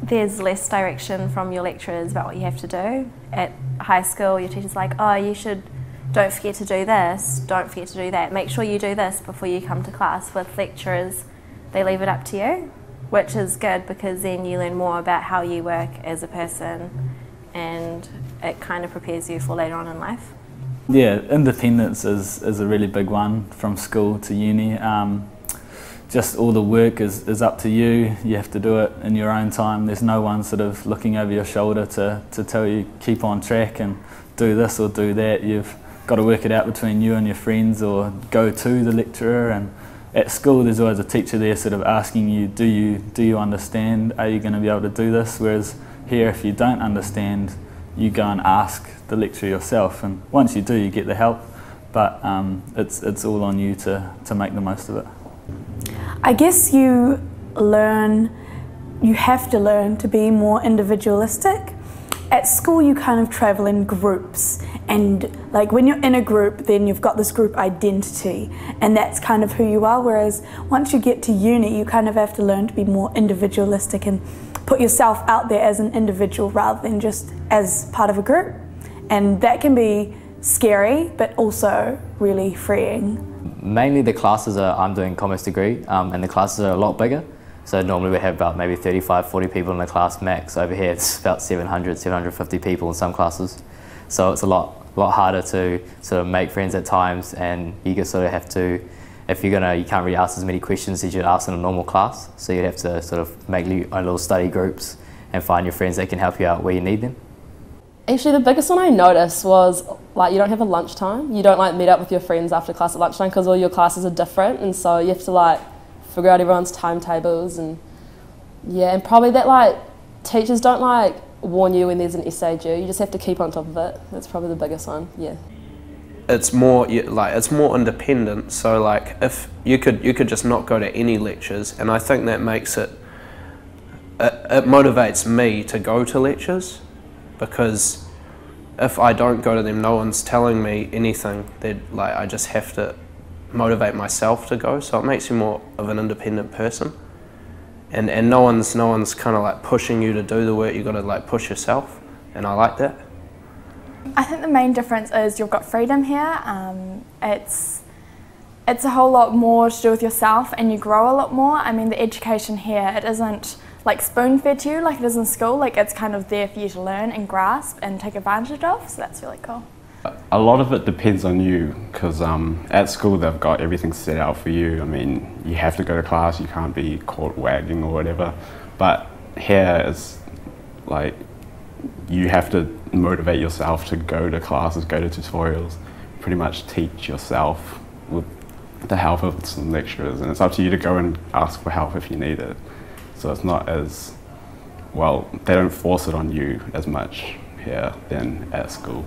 there's less direction from your lecturers about what you have to do. At high school, your teacher's like, oh, don't forget to do this, don't forget to do that. Make sure you do this before you come to class. With lecturers, they leave it up to you, which is good because then you learn more about how you work as a person and it kind of prepares you for later on in life. Yeah, independence is a really big one from school to uni. Just all the work is up to you. You have to do it in your own time. There's no one sort of looking over your shoulder to tell you keep on track and do this or do that. You've got to work it out between you and your friends or go to the lecturer. And at school there's always a teacher there sort of asking you, do you understand? Are you going to be able to do this? Whereas here, if you don't understand, you go and ask the lecturer yourself, and once you do, you get the help, but it's all on you to make the most of it. I guess you have to learn to be more individualistic. At school you kind of travel in groups, and like when you're in a group then you've got this group identity and that's kind of who you are, whereas once you get to uni you kind of have to learn to be more individualistic and put yourself out there as an individual rather than just as part of a group, and that can be scary but also really freeing. Mainly the classes I'm doing commerce degree and the classes are a lot bigger. So normally we have about maybe 35, 40 people in the class max. Over here it's about 700, 750 people in some classes. So it's a lot harder to sort of make friends at times, and you just sort of have to, you can't really ask as many questions as you'd ask in a normal class. So you'd have to sort of make your own little study groups and find your friends that can help you out where you need them. Actually, the biggest one I noticed was like you don't have a lunchtime. You don't like meet up with your friends after class at lunchtime because all your classes are different, and so you have to like figure out everyone's timetables, and yeah, and probably that like teachers don't like warn you when there's an essay due. You just have to keep on top of it. That's probably the biggest one. Yeah. It's more independent. So like if you could just not go to any lectures, and I think that makes it motivates me to go to lectures, because if I don't go to them, no one's telling me anything. Like I just have to motivate myself to go. So it makes you more of an independent person, and no one's kind of like pushing you to do the work. You got to like push yourself, and I like that. I think the main difference is you've got freedom here. It's a whole lot more to do with yourself, and you grow a lot more. I mean, the education here, it isn't like spoon-fed to you like it is in school. Like it's kind of there for you to learn and grasp and take advantage of, so that's really cool. A lot of it depends on you, because at school they've got everything set out for you. I mean, you have to go to class, you can't be caught wagging or whatever. But here it's like you have to motivate yourself to go to classes, go to tutorials, pretty much teach yourself with the help of some lecturers, and it's up to you to go and ask for help if you need it. So it's not as, well, they don't force it on you as much here than at school.